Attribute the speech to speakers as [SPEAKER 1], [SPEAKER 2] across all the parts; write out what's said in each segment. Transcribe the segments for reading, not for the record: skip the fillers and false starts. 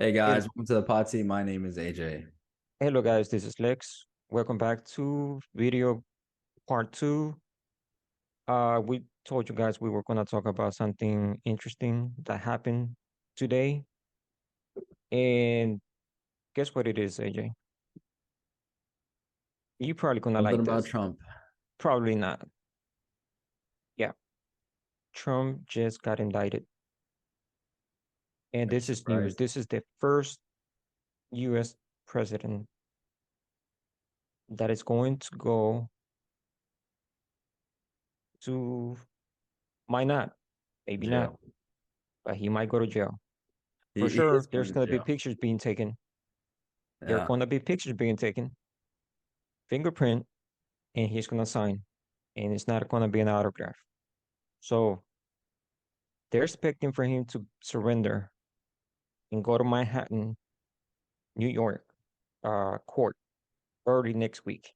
[SPEAKER 1] Hey
[SPEAKER 2] Hey,
[SPEAKER 1] guys, welcome to the potty. My name is AJ.
[SPEAKER 2] hello guys, this is Lex. Welcome back to video part two. We told you guys we were gonna talk about something interesting that happened today. And guess what it is, AJ? You probably gonna
[SPEAKER 1] Something
[SPEAKER 2] like
[SPEAKER 1] about
[SPEAKER 2] this.
[SPEAKER 1] Trump.
[SPEAKER 2] Probably not. Yeah, Trump just got indicted. And
[SPEAKER 1] Are you
[SPEAKER 2] this is news.
[SPEAKER 1] surprised?
[SPEAKER 2] This is the first US president that is going to go to, might not, maybe not,
[SPEAKER 1] Jail.
[SPEAKER 2] but he might go to jail. For
[SPEAKER 1] He
[SPEAKER 2] sure,
[SPEAKER 1] is going
[SPEAKER 2] there's
[SPEAKER 1] to
[SPEAKER 2] gonna be
[SPEAKER 1] jail.
[SPEAKER 2] pictures being taken. There are
[SPEAKER 1] Yeah.
[SPEAKER 2] gonna be pictures being taken, fingerprint, and he's gonna sign. And it's not gonna be an autograph. So they're expecting for him to surrender and go to Manhattan, New York, court early next week.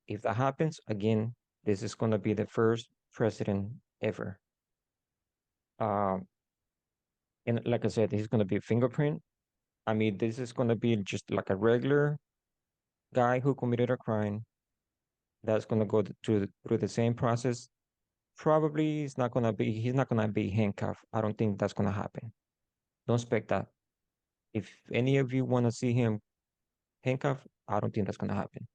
[SPEAKER 2] If that happens, again, this is gonna be the first president ever. Um, and like I said, he's gonna be a fingerprint. I mean, this is gonna be just like a regular guy who committed a crime that's gonna go through the same process. Probably he's not gonna be handcuffed. I don't think that's gonna happen. Don't expect that. If any of you want to see him handcuffed, I don't think that's gonna happen.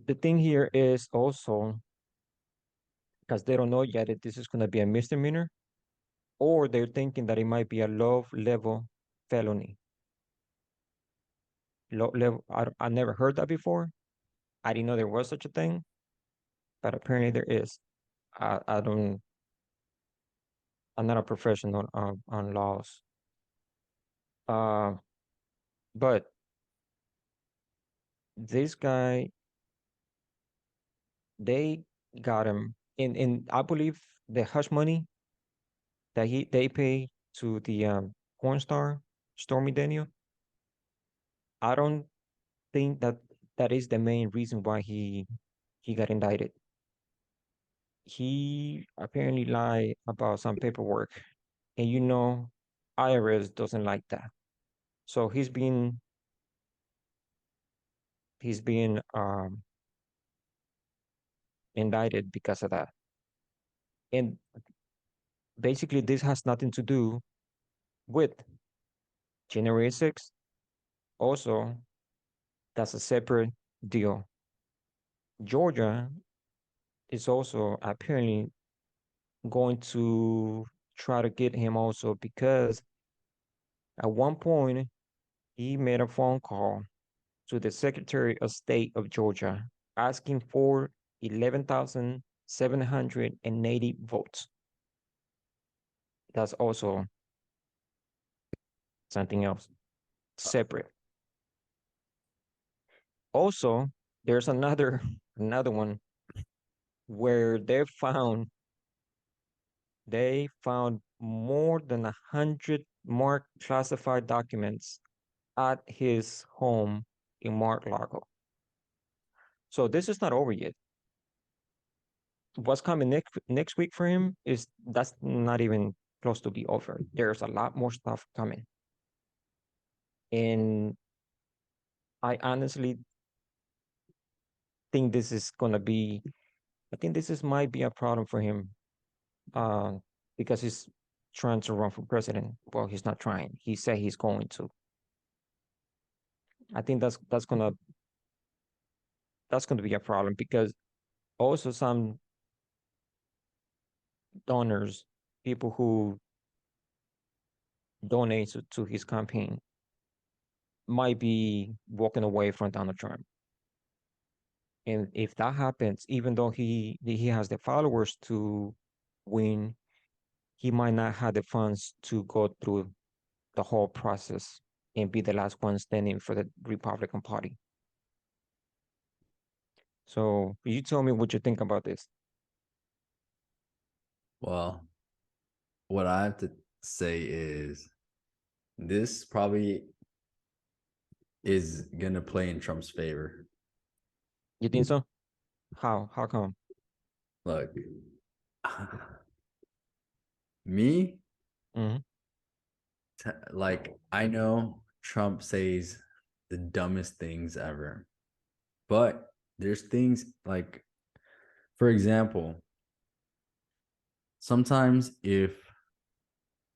[SPEAKER 2] The thing here is also because they don't know yet if this is gonna be a misdemeanor or they're thinking that it might be a low level felony. Low level, I never heard that before. I didn't know there was such a thing, but apparently there is. I don't, I'm not a professional on laws. Uh, but this guy, they got him in I believe the hush money that they pay to the porn star Stormy Daniel. I don't think that that is the main reason why he got indicted. He apparently lied about some paperwork, and IRS doesn't like that. So he's being indicted because of that. And basically, this has nothing to do with January 6th. Also, that's a separate deal. Georgia is also apparently going to try to get him also because at one point he made a phone call to the Secretary of State of Georgia asking for 11,780 votes. That's also something else separate. Also, there's another one where they found more than 100 more classified documents at his home in Mar-a-Lago. So this is not over yet. What's coming next week for him is that's not even close to be over. There's a lot more stuff coming. And I honestly think this is gonna be I think this is might be a problem for him uh, because he's trying to run for president. Well, he's not trying. He said he's going to. I think that's gonna be a problem because also some donors, people who donate to his campaign, might be walking away from Donald Trump. And if that happens, even though he has the followers to win, he might not have the funds to go through the whole process and be the last one standing for the Republican Party. So you tell me what you think about this.
[SPEAKER 1] Well, what I have to say is this probably is gonna play in Trump's favor.
[SPEAKER 2] You think so? How? How come?
[SPEAKER 1] Look, me,
[SPEAKER 2] Hmm.
[SPEAKER 1] like I know Trump says the dumbest things ever, but there's things like, for example, sometimes if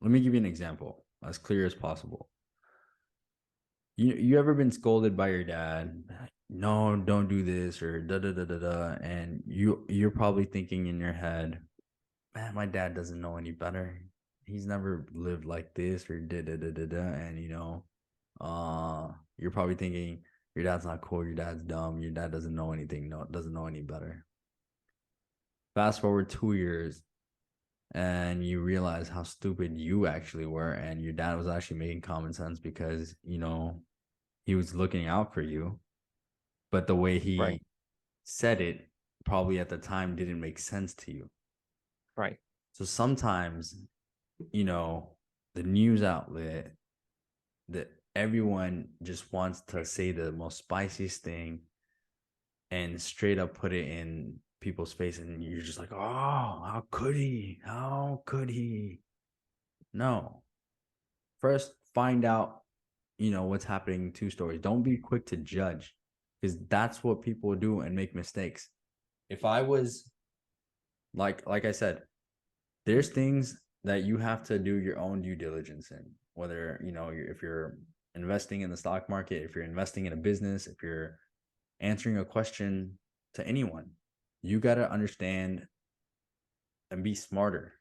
[SPEAKER 1] let me give you an example as clear as possible. You ever been scolded by your dad? No, don't do this or da da da da da, and you're probably thinking in your head, man, my dad doesn't know any better. He's never lived like this or da da da da da, and you're probably thinking your dad's not cool, your dad's dumb, your dad doesn't know anything, no, doesn't know any better. Fast forward 2 years, and you realize how stupid you actually were, and your dad was actually making common sense because he was looking out for you, but the way
[SPEAKER 2] Right,
[SPEAKER 1] he said it probably at the time didn't make sense to you.
[SPEAKER 2] right,
[SPEAKER 1] So sometimes, you know, the news outlet that everyone just wants to say the most spiciest thing and straight up put it in people's face, and you're just like, oh, how could he? How could he? No. First, find out, what's happening. Two stories. Don't be quick to judge, because that's what people do and make mistakes. If I was like I said, there's things that you have to do your own due diligence in, whether if you're investing in the stock market, if you're investing in a business, if you're answering a question to anyone, you got to understand and be smarter.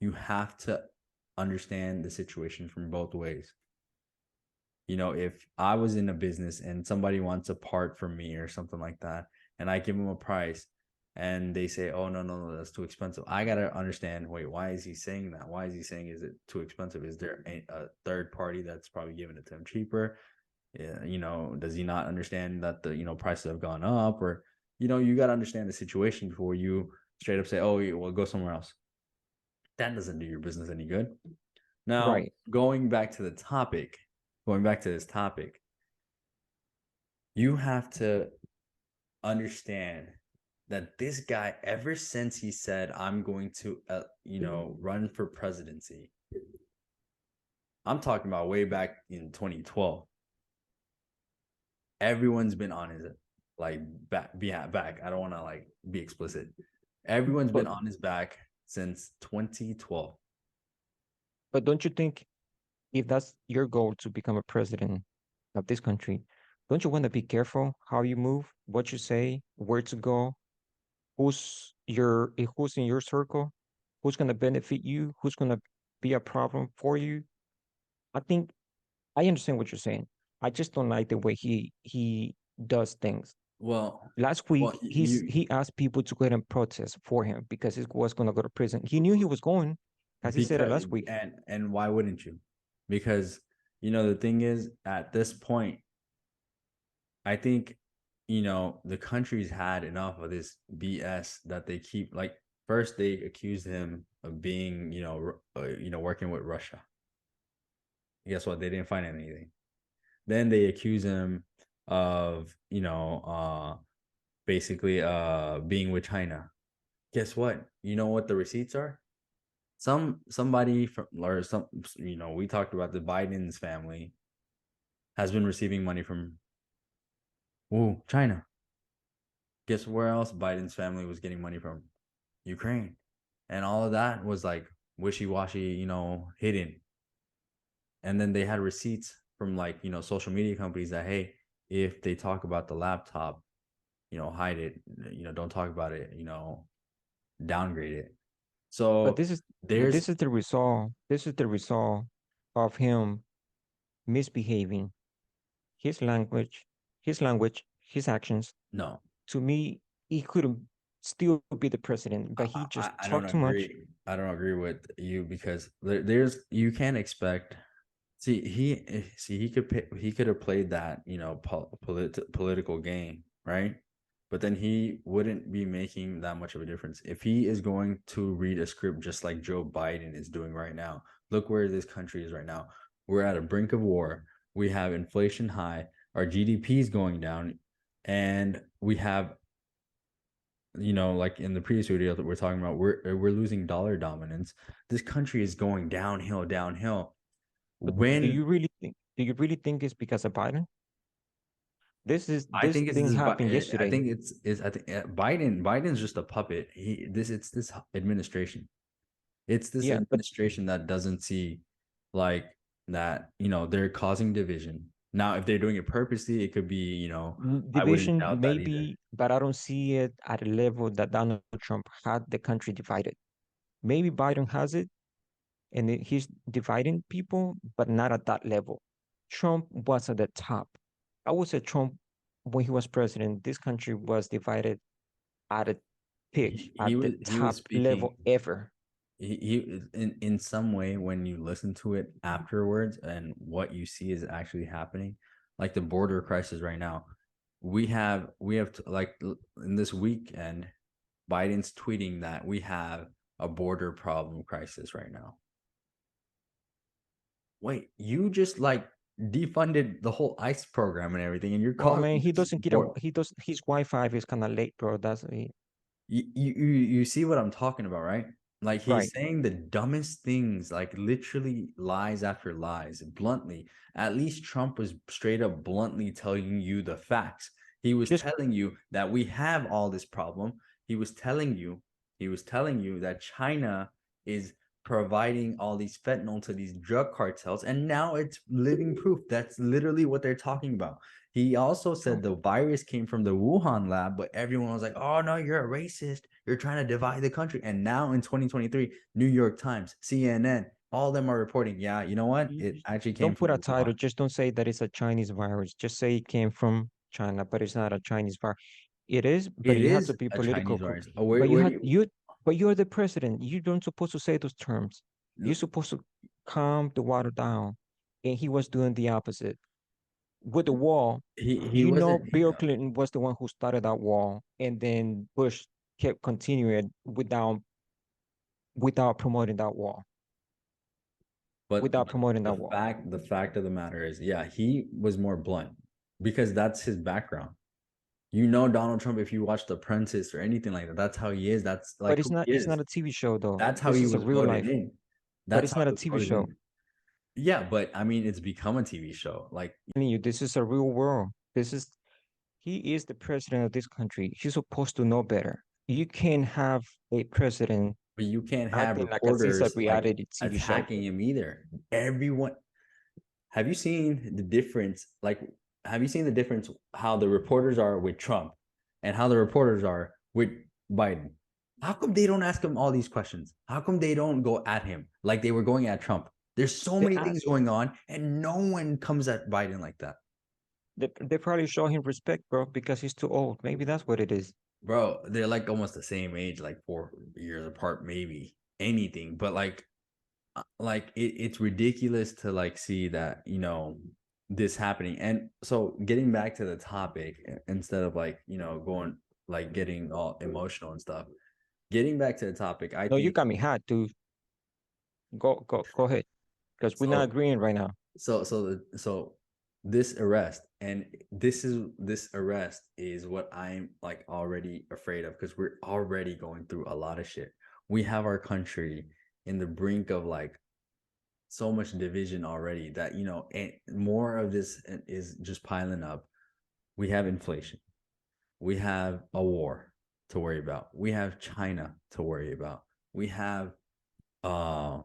[SPEAKER 1] You have to understand the situation from both ways. If I was in a business and somebody wants a part from me or something like that, and I give them a price and they say, oh, no, no, no, that's too expensive. I got to understand, wait, why is he saying that? Why is he saying, is it too expensive? Is there a third party that's probably giving it to him cheaper? Yeah, does he not understand that the prices have gone up? Or, you got to understand the situation before you straight up say, oh, well, go somewhere else. That doesn't do your business any good. Now,
[SPEAKER 2] right.
[SPEAKER 1] going back to this topic, you have to understand that this guy, ever since he said, I'm going to, run for presidency, I'm talking about way back in 2012, everyone's been on his, like, back. I don't want to, like, be explicit. Everyone's been
[SPEAKER 2] But
[SPEAKER 1] on his back since 2012.
[SPEAKER 2] but don't you think if that's your goal to become a president of this country, don't you want to be careful how you move, what you say, where to go, who's in your circle, who's gonna benefit you, who's gonna be a problem for you? I think I understand what you're saying. I just don't like the way he does things.
[SPEAKER 1] Well,
[SPEAKER 2] Last
[SPEAKER 1] well,
[SPEAKER 2] week,
[SPEAKER 1] you
[SPEAKER 2] he asked people to go ahead and protest for him because he was gonna go to prison. He knew he was going, as he said it
[SPEAKER 1] because
[SPEAKER 2] last week.
[SPEAKER 1] and why wouldn't you? Because the thing is, at this point, I think the country's had enough of this BS that they keep, like, first they accused him of being working with Russia. Guess what? They didn't find anything. Then they accuse him of basically being with China. Guess what? You know what the receipts are? Somebody from, or some, we talked about the Biden's family has been receiving money from, China. Guess where else Biden's family was getting money from? Ukraine. And all of that was like wishy-washy, hidden. And then they had receipts from, like, social media companies that, hey, if they talk about the laptop, hide it, don't talk about it, downgrade it.
[SPEAKER 2] But
[SPEAKER 1] So there's
[SPEAKER 2] this is the result. This is the result of him misbehaving. His language, his actions.
[SPEAKER 1] no,
[SPEAKER 2] To me, he couldn't still be the president, but he just
[SPEAKER 1] I don't
[SPEAKER 2] talked too much.
[SPEAKER 1] agree. I don't agree with you because there's you can't expect. He could have played that political game, right? But then he wouldn't be making that much of a difference if he is going to read a script just like Joe Biden is doing right now. Look where this country is right now. We're at a brink of war. We have inflation high. Our GDP is going down, and we have, like in the previous video that we're talking about, we're losing dollar dominance. This country is going downhill, downhill.
[SPEAKER 2] But
[SPEAKER 1] When
[SPEAKER 2] do you really think it's because of Biden?
[SPEAKER 1] I
[SPEAKER 2] This
[SPEAKER 1] think it's
[SPEAKER 2] thing
[SPEAKER 1] this.
[SPEAKER 2] happened
[SPEAKER 1] I
[SPEAKER 2] yesterday.
[SPEAKER 1] think it's. I think Biden's just a puppet. It's this administration. It's this
[SPEAKER 2] Yeah, but
[SPEAKER 1] administration that doesn't see like that. They're causing division. Now, if they're doing it purposely, it could be. I wouldn't
[SPEAKER 2] division
[SPEAKER 1] doubt that either.
[SPEAKER 2] maybe, but I don't see it at a level that Donald Trump had the country divided. Maybe Biden has it, and he's dividing people, but not at that level. Trump was at the top. I would say Trump, when he was president, this country was divided at a peak,
[SPEAKER 1] He
[SPEAKER 2] at the
[SPEAKER 1] was he was
[SPEAKER 2] top level
[SPEAKER 1] speaking.
[SPEAKER 2] ever.
[SPEAKER 1] He in some way, when you listen to it afterwards and what you see is actually happening, like the border crisis right now, we have like in this weekend, Biden's tweeting that we have a border problem crisis right now. Wait, you just like defunded the whole ICE program and everything, and you're
[SPEAKER 2] No,
[SPEAKER 1] calling
[SPEAKER 2] man, he
[SPEAKER 1] this
[SPEAKER 2] doesn't get a
[SPEAKER 1] board.
[SPEAKER 2] he does his Wi-Fi is kind of late, bro.
[SPEAKER 1] You see what I'm talking about, right? Like he's
[SPEAKER 2] Right.
[SPEAKER 1] saying the dumbest things, like literally lies after lies, bluntly. At least Trump was straight up bluntly telling you the facts. He was
[SPEAKER 2] Just
[SPEAKER 1] telling you that we have all this problem. He was telling you, he was telling you that China is providing all these fentanyl to these drug cartels, and now it's living proof. That's literally what they're talking about. He also said
[SPEAKER 2] no,
[SPEAKER 1] the virus came from the Wuhan lab, but everyone was like, "Oh no, you're a racist. You're trying to divide the country." And now in 2023, New York Times, CNN, all of them are reporting, "Yeah, you know what?
[SPEAKER 2] you
[SPEAKER 1] It actually came
[SPEAKER 2] don't put
[SPEAKER 1] from
[SPEAKER 2] a
[SPEAKER 1] Wuhan."
[SPEAKER 2] title. Just don't say that it's a Chinese virus. Just say it came from China, but it's not a Chinese virus. It is, but
[SPEAKER 1] It
[SPEAKER 2] you have
[SPEAKER 1] is
[SPEAKER 2] to be
[SPEAKER 1] a
[SPEAKER 2] political.
[SPEAKER 1] Chinese virus. Oh,
[SPEAKER 2] But
[SPEAKER 1] where do you?
[SPEAKER 2] but you're the president. You don't supposed to say those terms. You're supposed to calm the water down. And he was doing the opposite. With the wall,
[SPEAKER 1] He
[SPEAKER 2] you know,
[SPEAKER 1] wasn't.
[SPEAKER 2] Bill Clinton was the one who started that wall, and then Bush kept continuing without promoting that wall,
[SPEAKER 1] But
[SPEAKER 2] without promoting
[SPEAKER 1] the
[SPEAKER 2] that wall.
[SPEAKER 1] fact of the matter is, yeah, he was more blunt because that's his background. Donald Trump, if you watch The Apprentice or anything like that, that's how he is. That's
[SPEAKER 2] But
[SPEAKER 1] like who he
[SPEAKER 2] it's
[SPEAKER 1] is.
[SPEAKER 2] not a TV show though.
[SPEAKER 1] That's how
[SPEAKER 2] This
[SPEAKER 1] he
[SPEAKER 2] is a
[SPEAKER 1] was
[SPEAKER 2] real
[SPEAKER 1] voted
[SPEAKER 2] life,
[SPEAKER 1] in.
[SPEAKER 2] but
[SPEAKER 1] That's
[SPEAKER 2] it's
[SPEAKER 1] how
[SPEAKER 2] not
[SPEAKER 1] he
[SPEAKER 2] a
[SPEAKER 1] was
[SPEAKER 2] TV
[SPEAKER 1] voted
[SPEAKER 2] show.
[SPEAKER 1] in. Yeah, but I mean, it's become a TV show. Like,
[SPEAKER 2] Telling you, this is a real world. He is the president of this country. He's supposed to know better. You can't have a president
[SPEAKER 1] but you can't have
[SPEAKER 2] acting like it's a
[SPEAKER 1] reporters like
[SPEAKER 2] reality TV show.
[SPEAKER 1] attacking him either. Everyone, have you seen the difference? Like, have you seen the difference how the reporters are with Trump and how the reporters are with Biden? How come they don't ask him all these questions? How come they don't go at him like they were going at Trump? There's so
[SPEAKER 2] They
[SPEAKER 1] many things
[SPEAKER 2] ask,
[SPEAKER 1] going on, and no one comes at Biden like that.
[SPEAKER 2] they probably show him respect, bro, because he's too old. Maybe that's what it is.
[SPEAKER 1] Bro, they're like almost the same age, like 4 years apart, maybe anything. But like it's ridiculous to like see that this happening. And so getting back to the topic, instead of like going like getting all emotional and stuff, getting back to the topic, I
[SPEAKER 2] No, you
[SPEAKER 1] think
[SPEAKER 2] got me hot, dude. Go ahead, because we're not
[SPEAKER 1] so
[SPEAKER 2] agreeing right now.
[SPEAKER 1] so this arrest is what I'm like already afraid of, because we're already going through a lot of shit. We have our country in the brink of like so much division already, that and more of this is just piling up. We have inflation, we have a war to worry about, we have China to worry about, we have uh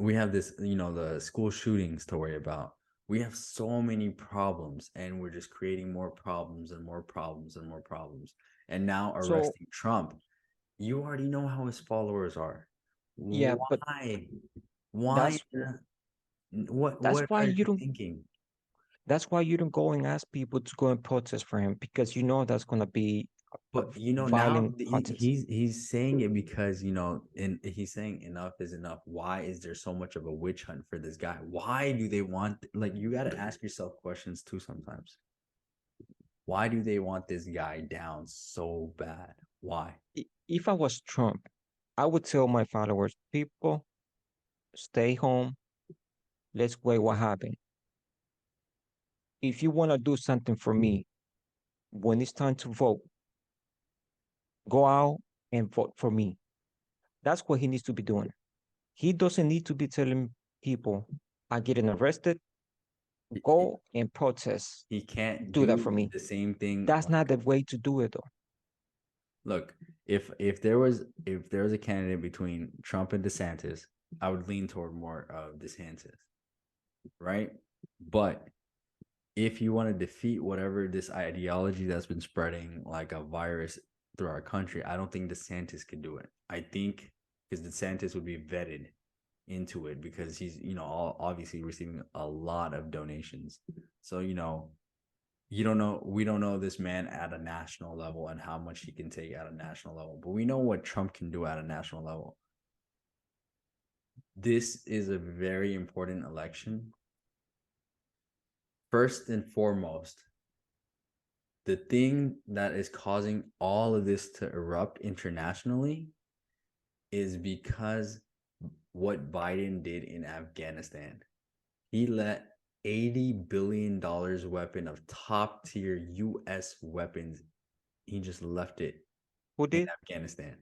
[SPEAKER 1] this, the school shootings to worry about. We have so many problems, and we're just creating more problems and more problems and more problems. And now
[SPEAKER 2] So
[SPEAKER 1] arresting Trump, you already know how his followers are.
[SPEAKER 2] yeah, but
[SPEAKER 1] Why? Why?
[SPEAKER 2] that's that's
[SPEAKER 1] What
[SPEAKER 2] why
[SPEAKER 1] are
[SPEAKER 2] you
[SPEAKER 1] you
[SPEAKER 2] don't
[SPEAKER 1] thinking?
[SPEAKER 2] that's why you don't go and ask people to go and protest for him, because you know that's gonna be a
[SPEAKER 1] But now
[SPEAKER 2] violent protest.
[SPEAKER 1] he's saying it because and he's saying enough is enough. Why is there so much of a witch hunt for this guy? Why do they want, like, you got to ask yourself questions too sometimes. Why do they want this guy down so bad? Why?
[SPEAKER 2] If I was Trump, I would tell my followers, people, stay home. Let's wait what happened. If you want to do something for me, when it's time to vote, go out and vote for me. That's what he needs to be doing. He doesn't need to be telling people. are getting arrested,
[SPEAKER 1] He,
[SPEAKER 2] go and protest.
[SPEAKER 1] he can't
[SPEAKER 2] Do that
[SPEAKER 1] do
[SPEAKER 2] for me.
[SPEAKER 1] the same thing.
[SPEAKER 2] That's
[SPEAKER 1] Like,
[SPEAKER 2] not the way to do it, though.
[SPEAKER 1] look, if there was a candidate between Trump and DeSantis, I would lean toward more of DeSantis, right? But if you want to defeat whatever this ideology that's been spreading like a virus through our country, I don't think DeSantis could do it. I think because DeSantis would be vetted into it because he's, obviously receiving a lot of donations. So, you don't know, we don't know this man at a national level and how much he can take at a national level, but we know what Trump can do at a national level. This is a very important election. First and foremost, the thing that is causing all of this to erupt internationally is because what Biden did in Afghanistan. He let $80 billion weapon of top tier US weapons. He just left it
[SPEAKER 2] Who
[SPEAKER 1] in
[SPEAKER 2] did?
[SPEAKER 1] Afghanistan.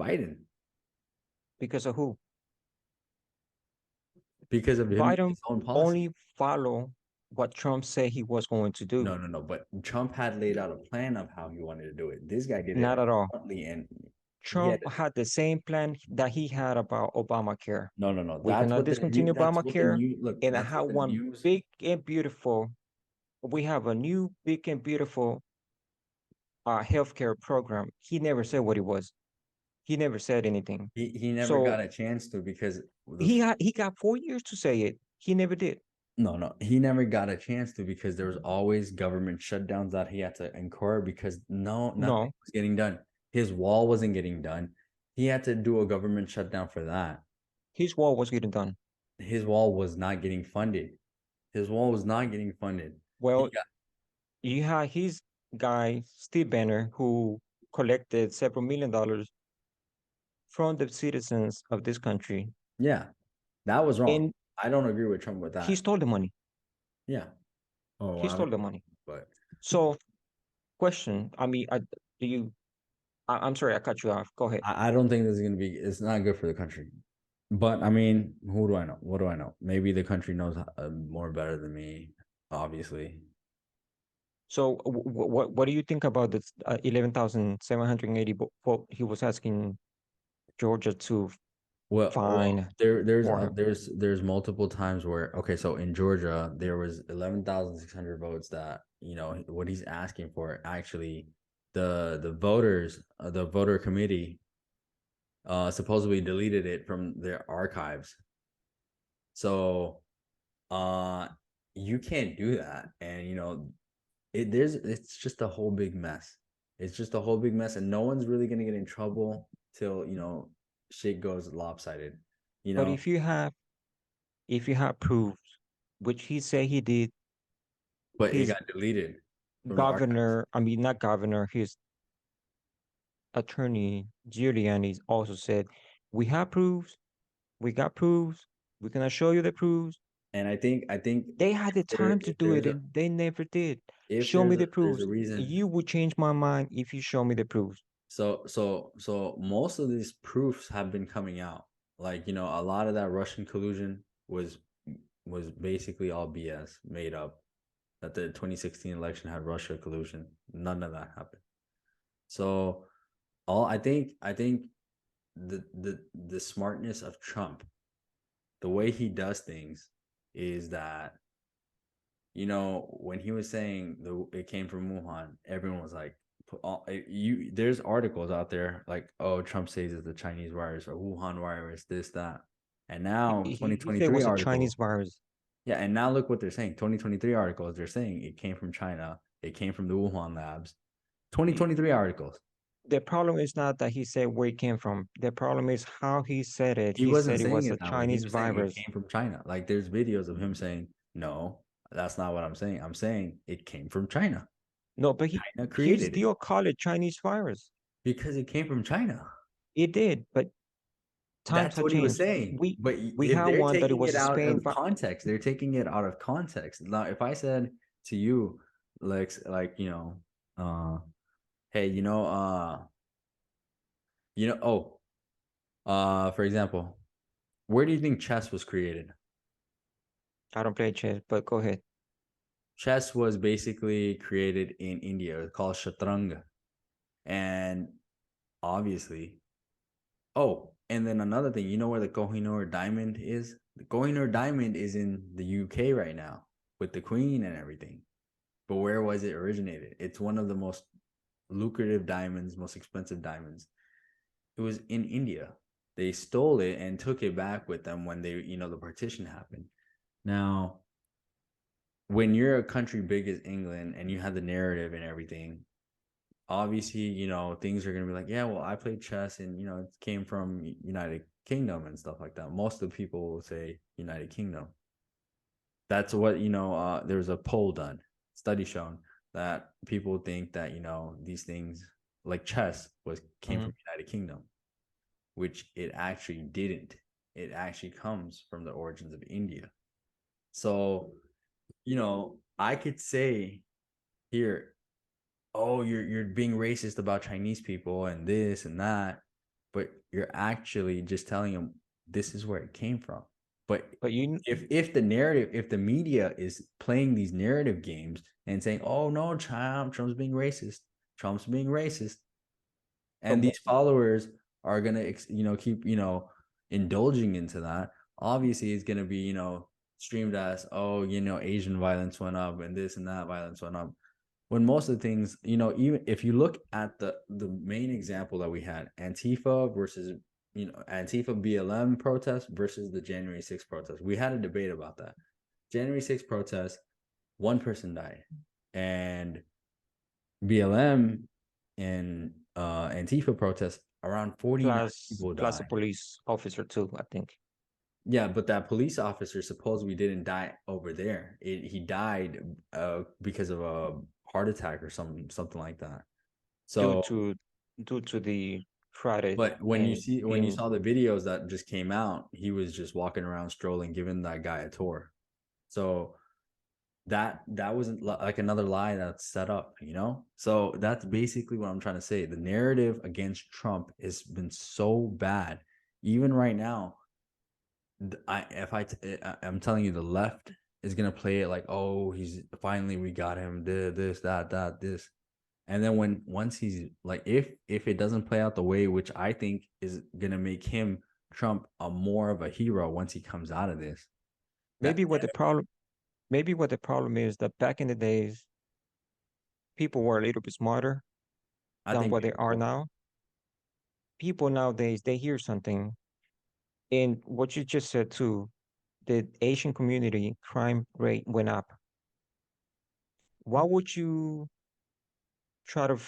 [SPEAKER 1] Biden,
[SPEAKER 2] Because of who?
[SPEAKER 1] because of him,
[SPEAKER 2] Biden
[SPEAKER 1] his own policy.
[SPEAKER 2] only follow what Trump said he was going to do.
[SPEAKER 1] No, no, no. But Trump had laid out a plan of how he wanted to do it. This guy did it
[SPEAKER 2] Not at all.
[SPEAKER 1] bluntly, and he had
[SPEAKER 2] Trump had the same plan that he had about Obamacare.
[SPEAKER 1] no, no, no.
[SPEAKER 2] We're gonna discontinue
[SPEAKER 1] That's what the
[SPEAKER 2] Obamacare
[SPEAKER 1] new look.
[SPEAKER 2] and
[SPEAKER 1] That's
[SPEAKER 2] have
[SPEAKER 1] what the
[SPEAKER 2] one
[SPEAKER 1] news.
[SPEAKER 2] big and beautiful. We have a new big and beautiful healthcare program. He never said what it was. He never said anything.
[SPEAKER 1] He never got
[SPEAKER 2] So
[SPEAKER 1] a chance to because
[SPEAKER 2] he got 4 years to say it. He never did.
[SPEAKER 1] no, no, he never got a chance to because there was always government shutdowns that he had to incur because nothing
[SPEAKER 2] No,
[SPEAKER 1] was getting done. His wall wasn't getting done. He had to do a government shutdown for that.
[SPEAKER 2] his wall was getting done.
[SPEAKER 1] His wall was not getting funded. His wall was not getting funded. He
[SPEAKER 2] Well,
[SPEAKER 1] got
[SPEAKER 2] you had his guy, Steve Banner, who collected several $1 million from the citizens of this country.
[SPEAKER 1] yeah, that was wrong.
[SPEAKER 2] And
[SPEAKER 1] I don't agree with Trump with
[SPEAKER 2] he
[SPEAKER 1] that.
[SPEAKER 2] stole the money.
[SPEAKER 1] Yeah. Oh,
[SPEAKER 2] He
[SPEAKER 1] I don't
[SPEAKER 2] stole the
[SPEAKER 1] know,
[SPEAKER 2] money.
[SPEAKER 1] but
[SPEAKER 2] So, question, I mean, do you, I'm sorry, I cut you off. Go ahead.
[SPEAKER 1] I don't think this is gonna be. It's not good for the country. But I mean, who do I know? What do I know? Maybe the country knows more better than me. Obviously,
[SPEAKER 2] So, what do you think about this 11,780 vote he was asking Georgia to
[SPEAKER 1] well,
[SPEAKER 2] fine
[SPEAKER 1] there there's
[SPEAKER 2] for him?
[SPEAKER 1] there's multiple times where okay, so in Georgia there was 11,600 votes that what he's asking for actually the voters the voter committee supposedly deleted it from their archives. So uh you can't do that, and it's just a whole big mess. It's just a whole big mess, and no one's really gonna get in trouble till shit goes lopsided. You
[SPEAKER 2] But
[SPEAKER 1] know,
[SPEAKER 2] if you have proofs, which he said he did,
[SPEAKER 1] but it
[SPEAKER 2] his
[SPEAKER 1] got deleted from the archives.
[SPEAKER 2] governor, I mean, not governor, his attorney, Giuliani, also said, we have proofs, we got proofs, we're gonna show you the proofs.
[SPEAKER 1] And I think
[SPEAKER 2] They had the time to
[SPEAKER 1] if
[SPEAKER 2] do it and they never did.
[SPEAKER 1] if
[SPEAKER 2] Show me the
[SPEAKER 1] there's a
[SPEAKER 2] proofs.
[SPEAKER 1] reason.
[SPEAKER 2] You would change my mind if you show me the proofs.
[SPEAKER 1] So most of these proofs have been coming out. Like, a lot of that Russian collusion was basically all BS, made up. That the 2016 election had Russia collusion. None of that happened. So all I think the smartness of Trump, the way he does things, is that when he was saying it came from Wuhan, everyone was like, there's articles out there like, oh, Trump says it's the Chinese virus or Wuhan virus, this, that. And now
[SPEAKER 2] He said it
[SPEAKER 1] 2023
[SPEAKER 2] was a
[SPEAKER 1] articles.
[SPEAKER 2] Chinese virus.
[SPEAKER 1] Yeah, and now look what they're saying. 2023 articles, they're saying it came from China. It came from the Wuhan labs.
[SPEAKER 2] He-
[SPEAKER 1] 2023 articles.
[SPEAKER 2] The problem is not that he said where it came from. The problem is how he said it.
[SPEAKER 1] He
[SPEAKER 2] He
[SPEAKER 1] wasn't
[SPEAKER 2] said it
[SPEAKER 1] saying
[SPEAKER 2] was
[SPEAKER 1] it
[SPEAKER 2] a
[SPEAKER 1] that way. He
[SPEAKER 2] Chinese
[SPEAKER 1] was saying it
[SPEAKER 2] virus.
[SPEAKER 1] came from China. Like there's videos of him saying, "No, that's not what I'm saying. I'm saying it came from China.
[SPEAKER 2] No, but
[SPEAKER 1] China
[SPEAKER 2] he
[SPEAKER 1] created it
[SPEAKER 2] still called it Chinese virus.
[SPEAKER 1] because it came from China."
[SPEAKER 2] It did, but times
[SPEAKER 1] That's
[SPEAKER 2] have
[SPEAKER 1] what he was
[SPEAKER 2] changed.
[SPEAKER 1] saying. But
[SPEAKER 2] We
[SPEAKER 1] if
[SPEAKER 2] had
[SPEAKER 1] they're
[SPEAKER 2] one that it
[SPEAKER 1] taking
[SPEAKER 2] was
[SPEAKER 1] it
[SPEAKER 2] a
[SPEAKER 1] out
[SPEAKER 2] Spain
[SPEAKER 1] of context, they're taking it out of context. Now, if I said to you, like uh, hey, oh, for example, where do you think chess was created?
[SPEAKER 2] I don't play chess, but go ahead.
[SPEAKER 1] Chess was basically created in India. It's called Shatranga. And obviously, oh, and then another thing, you know where the Kohinoor diamond is? The Kohinoor diamond is in the UK right now with the Queen and everything. But where was it originated? It's one of the most lucrative diamonds, most expensive diamonds. It was in India. They stole it and took it back with them when the partition happened. Now, when you're a country big as England and you have the narrative and everything, obviously, things are going to be like, yeah, well, I played chess and, it came from United Kingdom and stuff like that. Most of the people will say United Kingdom. That's what, there was a poll done, study shown that people think that, these things like chess came
[SPEAKER 2] Mm-hmm.
[SPEAKER 1] from United Kingdom, which it actually didn't. It actually comes from the origins of India. So, I could say here, oh, you're being racist about Chinese people and this and that, but you're actually just telling them this is where it came from. But
[SPEAKER 2] But
[SPEAKER 1] if the media is playing these narrative games and saying, oh no, Trump's being racist, Trump's being racist,
[SPEAKER 2] but
[SPEAKER 1] and these followers are gonna keep indulging into that, obviously it's gonna be streamed as, oh, Asian violence went up and this and that violence went up, when most of the things, even if you look at the main example that we had, Antifa versus Antifa BLM protest versus the January 6th protest, we had a debate about that. January 6th protest, one person died, and BLM and Antifa protests, around 49 people
[SPEAKER 2] plus a
[SPEAKER 1] died.
[SPEAKER 2] police officer too, I think.
[SPEAKER 1] Yeah, but that police officer supposedly didn't die over there. He died because of a heart attack or something like that.
[SPEAKER 2] Due
[SPEAKER 1] So,
[SPEAKER 2] to due to the Friday
[SPEAKER 1] but when you
[SPEAKER 2] and
[SPEAKER 1] see when you
[SPEAKER 2] him.
[SPEAKER 1] saw the videos that just came out, he was just walking around strolling, giving that guy a tour. So that wasn't like another lie that's set up. So that's basically what I'm trying to say. The narrative against Trump has been so bad, even right now. I'm telling you, the left is gonna play it like, oh, he's finally, we got him, this, that, this. And then once he's like, if it doesn't play out the way which I think is gonna make him, Trump, a more of a hero once he comes out of this, that
[SPEAKER 2] Maybe what the problem maybe what the problem is that back in the days people were a little bit smarter
[SPEAKER 1] I
[SPEAKER 2] than
[SPEAKER 1] think
[SPEAKER 2] what they are
[SPEAKER 1] people,
[SPEAKER 2] now. People nowadays they hear something, and what you just said too, the Asian community crime rate went up. Why would you try to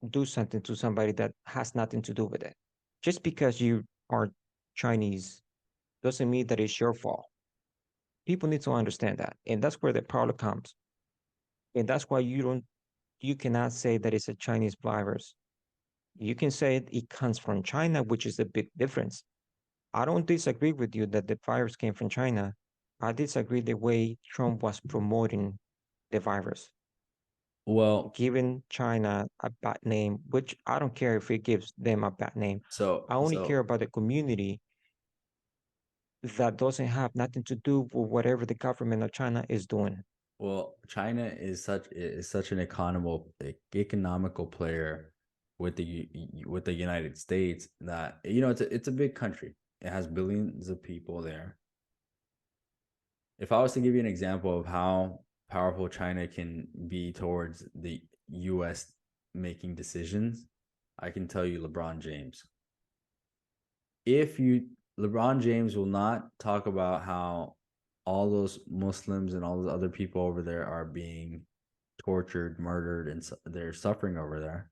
[SPEAKER 2] do something to somebody that has nothing to do with it? Just because you are Chinese doesn't mean that it's your fault. People need to understand that, and that's where the problem comes. And that's why you cannot say that it's a Chinese virus. You can say it comes from China, which is a big difference. I don't disagree with you that the virus came from China. I disagree the way Trump was promoting the virus,
[SPEAKER 1] well,
[SPEAKER 2] giving China a bad name, which I don't care if it gives them a bad name.
[SPEAKER 1] so
[SPEAKER 2] I only care
[SPEAKER 1] so
[SPEAKER 2] about the community that doesn't have nothing to do with whatever the government of China is doing.
[SPEAKER 1] well, China is such an economical player with the United States, that it's a big country. It has billions of people there. If I was to give you an example of how powerful China can be towards the US making decisions, I can tell you LeBron James. If you LeBron James will not talk about how all those Muslims and all those other people over there are being tortured, murdered, and they're suffering over there.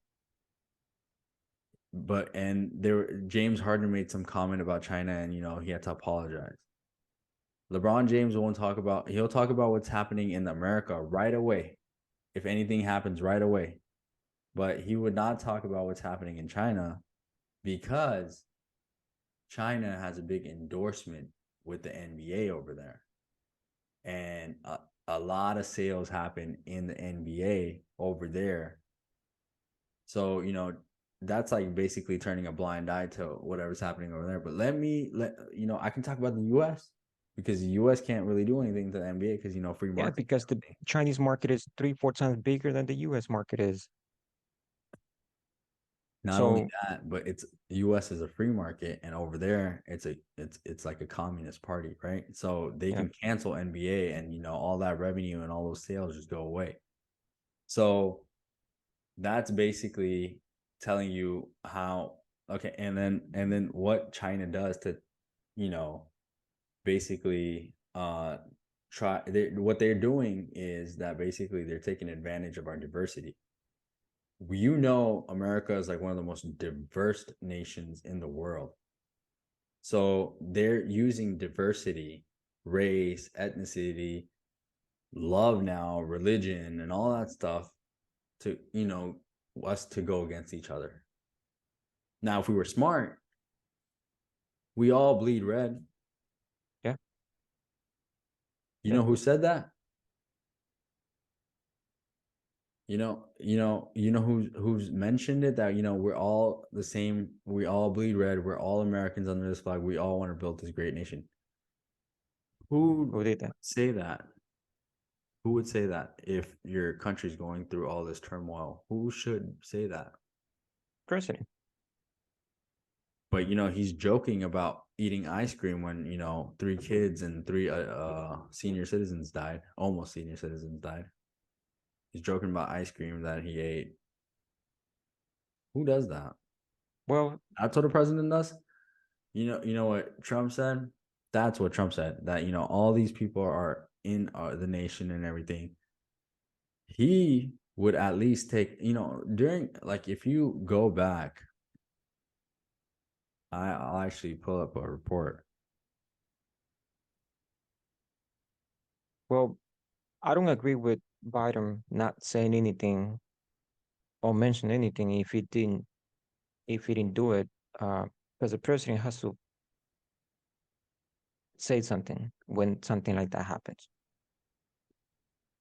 [SPEAKER 1] James Harden made some comment about China, and he had to apologize. LeBron James won't talk about. He'll talk about what's happening in America right away, if anything happens right away. But he would not talk about what's happening in China, because China has a big endorsement with the NBA over there, and a lot of sales happen in the NBA over there. So that's like basically turning a blind eye to whatever's happening over there. But let I can talk about the U.S. because the US can't really do anything to the NBA because free
[SPEAKER 2] Yeah,
[SPEAKER 1] market.
[SPEAKER 2] because the Chinese market is 3, 4 times bigger than the US market is.
[SPEAKER 1] Not only
[SPEAKER 2] So
[SPEAKER 1] that, but it's US is a free market, and over there it's like a communist party, right? So they
[SPEAKER 2] yeah,
[SPEAKER 1] can cancel NBA, and all that revenue and all those sales just go away. So that's basically telling you how. Okay, and then what China does to you know basically what they're doing is that basically they're taking advantage of our diversity. America is like one of the most diverse nations in the world. So they're using diversity, race, ethnicity, love now, religion, and all that stuff to, us to go against each other. Now, if we were smart, we all bleed red.
[SPEAKER 2] yeah,
[SPEAKER 1] You
[SPEAKER 2] yeah.
[SPEAKER 1] know who said that? Who's mentioned it, that we're all the same, we all bleed red, we're all Americans under this flag, we all want to build this great nation. Who
[SPEAKER 2] Who did
[SPEAKER 1] would
[SPEAKER 2] that?
[SPEAKER 1] say that? Who would say that if your country's going through all this turmoil? Who should say that?
[SPEAKER 2] President.
[SPEAKER 1] But he's joking about eating ice cream when three kids and three senior citizens died, almost senior citizens died. He's joking about ice cream that he ate. Who does that?
[SPEAKER 2] Well,
[SPEAKER 1] That's what a president does. You know what Trump said? That's what Trump said. That all these people are in the nation and everything. He would at least take during, like, if you go back. I'll actually pull up a report.
[SPEAKER 2] well, I don't agree with Biden not saying anything or mention anything if he didn't do it, because the president has to say something when something like that happens.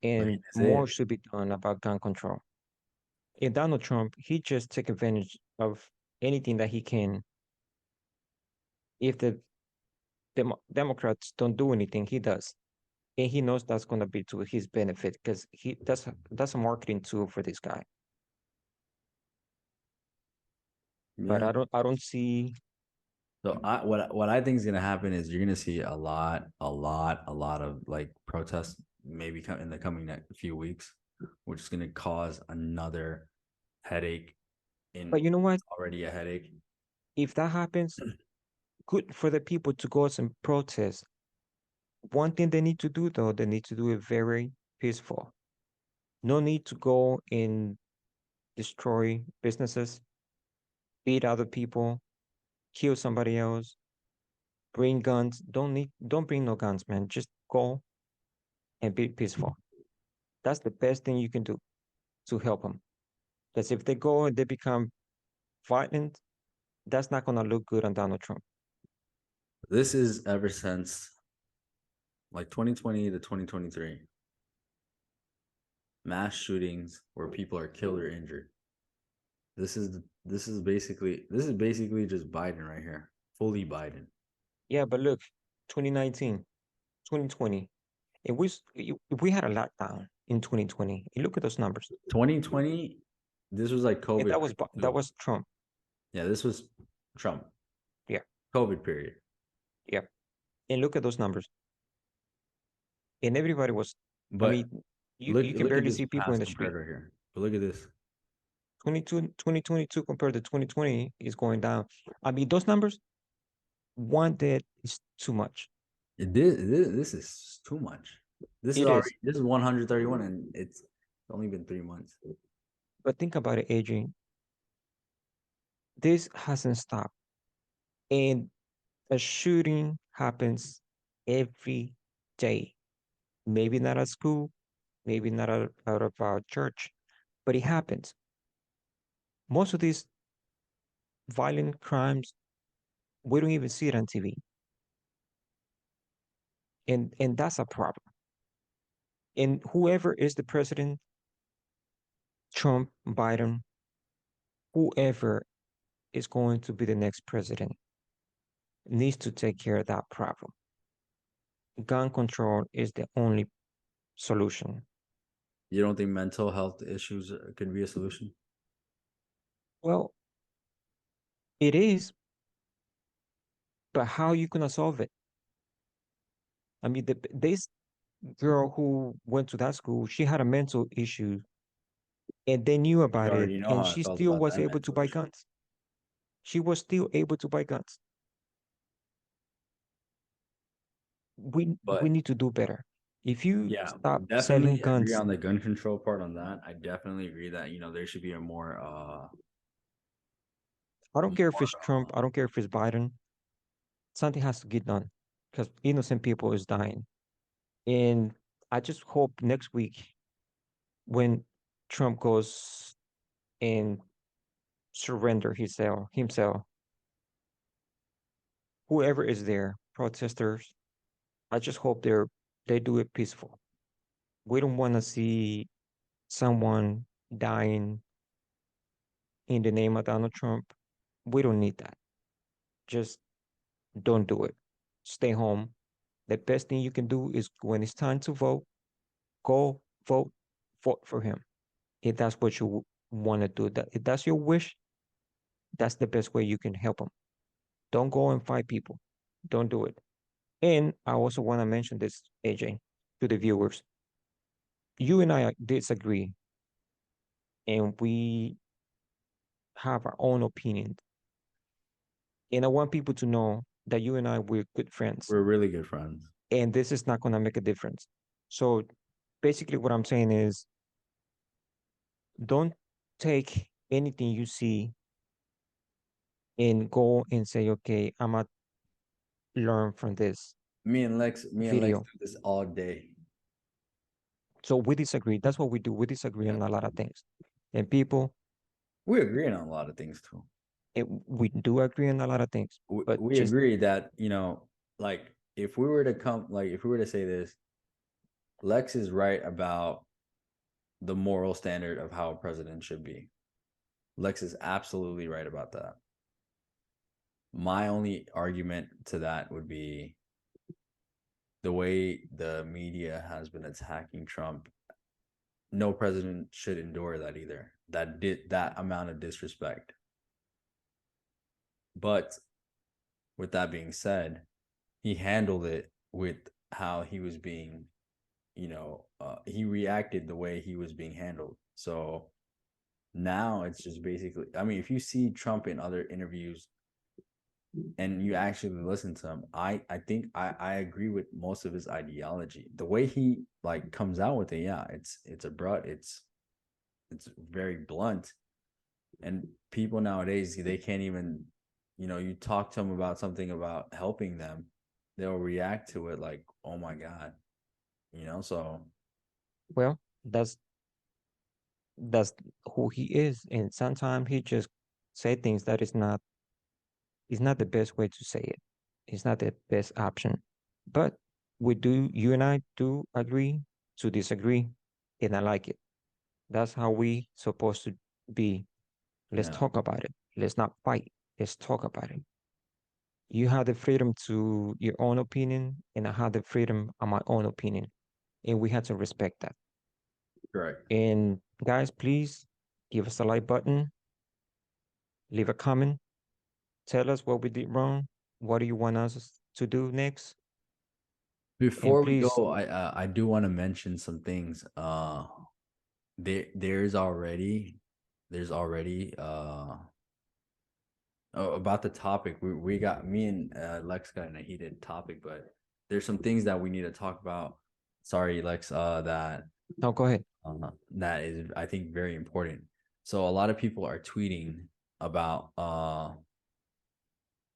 [SPEAKER 1] But he
[SPEAKER 2] And
[SPEAKER 1] didn't say
[SPEAKER 2] more
[SPEAKER 1] it.
[SPEAKER 2] should be done about gun control. And Donald Trump, he just take advantage of anything that he can. If the Democrats don't do anything, he does. And he knows that's going to be to his benefit because that's a marketing tool for this guy. But
[SPEAKER 1] Yeah.
[SPEAKER 2] I don't see.
[SPEAKER 1] So what I think is gonna happen is you're gonna see a lot of like protests, maybe in the coming few weeks, which is gonna cause another headache.
[SPEAKER 2] But you know what?
[SPEAKER 1] It's already a headache.
[SPEAKER 2] If that happens, good for the people to go out and protest. One thing they need to do though, they need to do it very peaceful. No need to go and destroy businesses, beat other people, kill somebody else, bring guns. Don't bring no guns, man. Just go and be peaceful. That's the best thing you can do to help them. Because if they go and they become violent, that's not gonna look good on Donald Trump.
[SPEAKER 1] This is ever since like 2020 to 2023, mass shootings where people are killed or injured. This is basically just Biden right here, fully Biden.
[SPEAKER 2] Yeah, but look, 2019, 2020, if we had a lockdown in 2020, and look at those numbers.
[SPEAKER 1] 2020, this was like
[SPEAKER 2] And
[SPEAKER 1] COVID period
[SPEAKER 2] that
[SPEAKER 1] too.
[SPEAKER 2] was Trump.
[SPEAKER 1] Yeah, this was Trump,
[SPEAKER 2] Yeah,
[SPEAKER 1] COVID period.
[SPEAKER 2] yeah. And look at those numbers. And everybody was, I
[SPEAKER 1] But
[SPEAKER 2] mean,
[SPEAKER 1] look
[SPEAKER 2] you can
[SPEAKER 1] look at
[SPEAKER 2] barely
[SPEAKER 1] this
[SPEAKER 2] see people in
[SPEAKER 1] past
[SPEAKER 2] the street.
[SPEAKER 1] comparator here. But look at this.
[SPEAKER 2] 2022 compared to 2020 is going down. I mean, those numbers, one dead is too much.
[SPEAKER 1] This is too much.
[SPEAKER 2] It is.
[SPEAKER 1] This is 131, and it's only been 3 months.
[SPEAKER 2] But think about it, Adrian. This hasn't stopped. And a shooting happens every day. Maybe not at school, maybe not out of our church, but it happens. Most of these violent crimes, we don't even see it on TV. And that's a problem. And whoever is the president, Trump, Biden, whoever is going to be the next president, needs to take care of that problem. gun control is the only solution.
[SPEAKER 1] You don't think mental health issues could be a solution?
[SPEAKER 2] Well, it is, but how you gonna solve it? I mean, this girl who went to that school, she had a mental issue, and they knew
[SPEAKER 1] You
[SPEAKER 2] about it,
[SPEAKER 1] already know
[SPEAKER 2] and
[SPEAKER 1] how I
[SPEAKER 2] she
[SPEAKER 1] felt
[SPEAKER 2] still
[SPEAKER 1] about
[SPEAKER 2] was
[SPEAKER 1] that
[SPEAKER 2] able to
[SPEAKER 1] mental
[SPEAKER 2] buy
[SPEAKER 1] issue.
[SPEAKER 2] guns. She was still able to buy guns. We
[SPEAKER 1] But
[SPEAKER 2] need to do better. If you
[SPEAKER 1] yeah,
[SPEAKER 2] stop selling
[SPEAKER 1] definitely agree
[SPEAKER 2] guns,
[SPEAKER 1] on the gun control part on that. I definitely agree that there should be a more
[SPEAKER 2] I don't care if
[SPEAKER 1] more
[SPEAKER 2] it's Trump, I don't care if it's Biden, something has to get done because innocent people is dying. And I just hope next week when Trump goes and surrender himself, whoever is there, protesters, I just hope they do it peaceful. We don't want to see someone dying in the name of Donald Trump. We don't need that. Just don't do it. Stay home. The best thing you can do is when it's time to vote, go vote, vote for him. If that's what you want to do, that if that's your wish, that's the best way you can help them. Don't go and fight people. Don't do it. And I also want to mention this, AJ, to the viewers. You and I disagree, and we have our own opinion. And I want people to know that you and I, we're good friends,
[SPEAKER 1] we're really good friends.
[SPEAKER 2] and this is not going to make a difference. So basically, what I'm saying is don't take anything you see and go and say, okay, I'm going to learn from this
[SPEAKER 1] Me and Lex
[SPEAKER 2] video.
[SPEAKER 1] do this all day.
[SPEAKER 2] So we disagree. That's what we do. We disagree
[SPEAKER 1] Yeah.
[SPEAKER 2] on a lot of things. And people,
[SPEAKER 1] We agree on a lot of things too.
[SPEAKER 2] we do agree on a lot of things, but
[SPEAKER 1] We
[SPEAKER 2] just,
[SPEAKER 1] agree that, like if we were to come, like if we were to say this, Lex is right about the moral standard of how a president should be. Lex is absolutely right about that. My only argument to that would be the way the media has been attacking Trump. No president should endure that either. That did that amount of disrespect. But with that being said, he handled it with how he was being, he reacted the way he was being handled. So now it's just basically, I mean, if you see Trump in other interviews and you actually listen to him, I think I agree with most of his ideology. The way he like comes out with it, yeah, it's abrupt, it's very blunt, and people nowadays they can't even, you talk to them about something about helping them, they'll react to it like, oh my god, so
[SPEAKER 2] well, that's who he is. And sometimes he just say things that is not the best way to say it. It's not the best option. But you and I do agree to disagree, and I like it. That's how we supposed to be. Let's
[SPEAKER 1] yeah,
[SPEAKER 2] talk about it. Let's not fight. Let's talk about it. You have the freedom to your own opinion, and I have the freedom of my own opinion. And we have to respect that.
[SPEAKER 1] correct.
[SPEAKER 2] And guys, please give us a like button, leave a comment, tell us what we did wrong. What do you want us to do next? And
[SPEAKER 1] Before we
[SPEAKER 2] please,
[SPEAKER 1] go, I do want to mention some things. There's already about the topic. We got me and Lex got in a heated topic, but there's some things that we need to talk about. Sorry, Lex.
[SPEAKER 2] no, go ahead.
[SPEAKER 1] That is, I think, very important. So a lot of people are tweeting about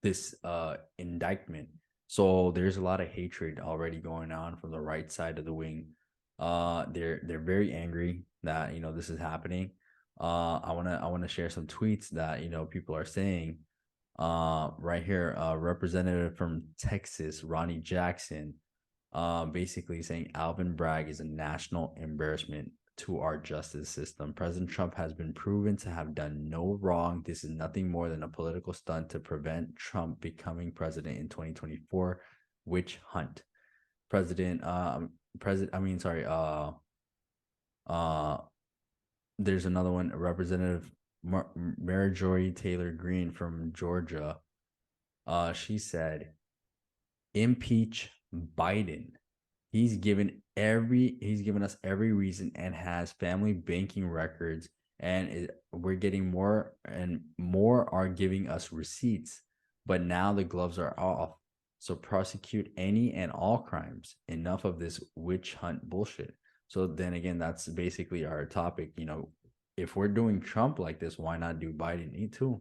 [SPEAKER 1] this indictment. So there's a lot of hatred already going on from the right side of the wing. They're very angry that this is happening. I wanna share some tweets that people are saying. Right here, representative from Texas, Ronnie Jackson, basically saying Alvin Bragg is a national embarrassment to our justice system. President Trump has been proven to have done no wrong. This is nothing more than a political stunt to prevent Trump becoming president in 2024. Witch hunt. President, president. I mean, sorry. Uh, there's another one, Representative Marjorie Taylor Greene from Georgia. She said, impeach Biden. He's given us every reason and has family banking records, and we're getting more and more are giving us receipts. But now the gloves are off. So prosecute any and all crimes. Enough of this witch hunt bullshit. So then again, that's basically our topic. If we're doing Trump like this, why not do Biden too?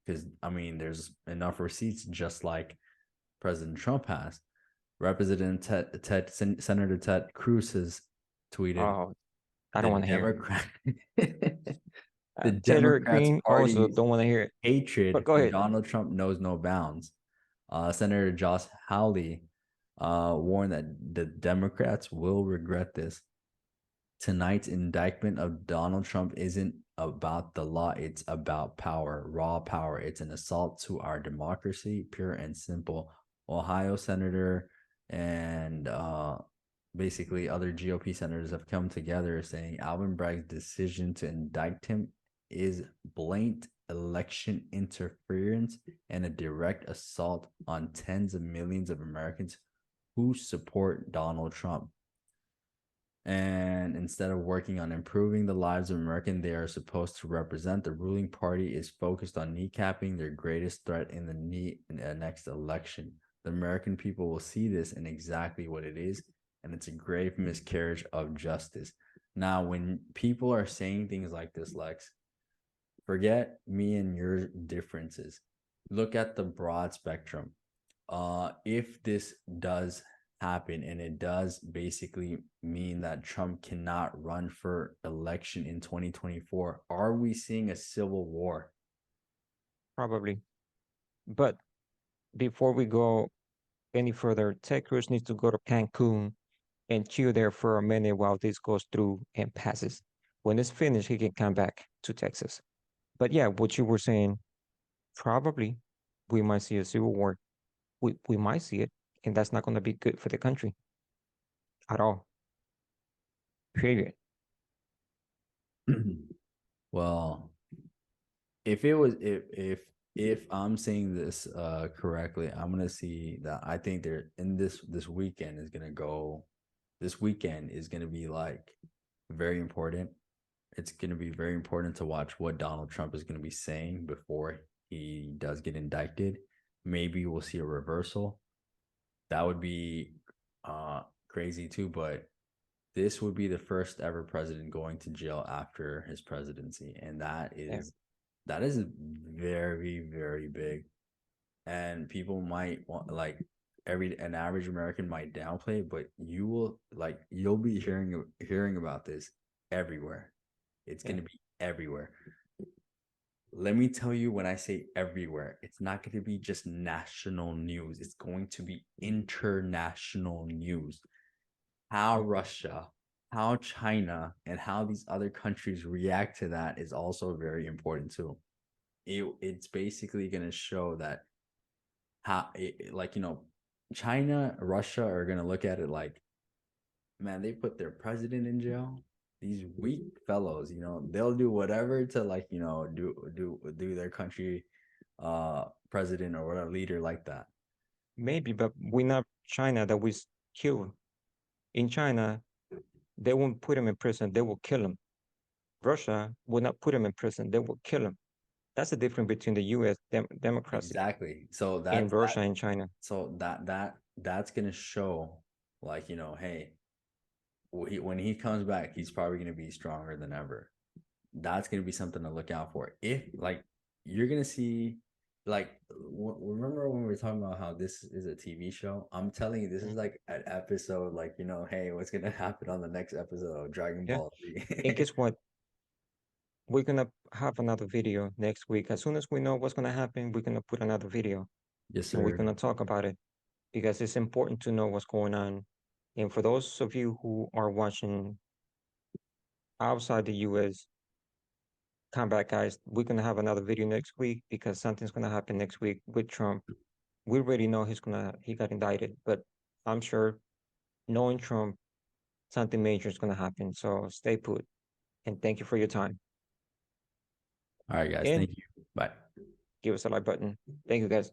[SPEAKER 1] Because I mean, there's enough receipts, just like President Trump has. Senator Ted Cruz has tweeted
[SPEAKER 2] Oh, I
[SPEAKER 1] the
[SPEAKER 2] don't want to hear
[SPEAKER 1] Democrat the
[SPEAKER 2] it. Taylor
[SPEAKER 1] Democrats
[SPEAKER 2] Green also
[SPEAKER 1] Party's
[SPEAKER 2] don't want to hear it. But
[SPEAKER 1] hatred
[SPEAKER 2] go
[SPEAKER 1] for
[SPEAKER 2] ahead.
[SPEAKER 1] Donald Trump knows no bounds. Senator Josh Hawley warned that the Democrats will regret this. Tonight's indictment of Donald Trump isn't about the law, it's about power, raw power. It's an assault to our democracy, pure and simple. Ohio Senator and basically other GOP senators have come together saying Alvin Bragg's decision to indict him is blatant election interference and a direct assault on tens of millions of Americans who support Donald Trump. And instead of working on improving the lives of Americans they are supposed to represent, the ruling party is focused on kneecapping their greatest threat in the next election. The American people will see this in exactly what it is, and it's a grave miscarriage of justice. Now, when people are saying things like this, Lex, forget me and your differences. Look at the broad spectrum. If this does happen and it does basically mean that Trump cannot run for election in 2024, are we seeing a civil war?
[SPEAKER 2] Probably. But before we go any further, Ted Cruz needs to go to Cancun and chill there for a minute while this goes through and passes. When it's finished, he can come back to Texas. But yeah, what you were saying, probably we might see a civil war. We might see it, and that's not going to be good for the country at all. Period.
[SPEAKER 1] Well, if it was if I'm saying this correctly, I'm gonna see that I think they're in this weekend is gonna go. This weekend is gonna be like very important. It's gonna be very important to watch what Donald Trump is gonna be saying before he does get indicted. Maybe we'll see a reversal. That would be crazy too, but this would be the first ever president going to jail after his presidency, and
[SPEAKER 2] Yeah.
[SPEAKER 1] that is very very big. And people might want like every an average American might downplay it, but you'll be hearing about this everywhere. It's
[SPEAKER 2] Yeah.
[SPEAKER 1] gonna be everywhere. Let me tell you, when I say everywhere, it's not going to be just national news. It's going to be international news. How Russia, how China, and how these other countries react to that is also very important too. It's basically going to show that like, China, Russia are going to look at it like, man, they put their president in jail. These weak fellows, they'll do whatever to like, do their country president or whatever leader like that.
[SPEAKER 2] Maybe, but we're not China that we kill. In China, they won't put him in prison. They will kill him. Russia will not put him in prison. They will kill him. That's the difference between the U.S. Democracy
[SPEAKER 1] Exactly. So
[SPEAKER 2] and Russia and China.
[SPEAKER 1] that's gonna show like, hey, when he comes back, he's probably gonna be stronger than ever. That's gonna be something to look out for. If like you're gonna see, like, remember when we were talking about how this is a TV show? I'm telling you, this is
[SPEAKER 2] Mhm.
[SPEAKER 1] like an episode. Like, hey, what's gonna happen on the next episode of Dragon
[SPEAKER 2] Yeah.
[SPEAKER 1] Ball
[SPEAKER 2] And
[SPEAKER 1] Z?
[SPEAKER 2] guess what? We're gonna have another video next week. As soon as we know what's gonna happen, we're gonna put another video
[SPEAKER 1] Yes,
[SPEAKER 2] and we're
[SPEAKER 1] sir.
[SPEAKER 2] gonna talk about it because it's important to know what's going on. And for those of you who are watching outside the US, come back, guys. We're gonna have another video next week because something's gonna happen next week with Trump. We already know he got indicted, but I'm sure knowing Trump, something major is going to happen. So stay put. And thank you for your time.
[SPEAKER 1] All right, guys.
[SPEAKER 2] And
[SPEAKER 1] Thank you. Bye.
[SPEAKER 2] give us a like button. Thank you, guys.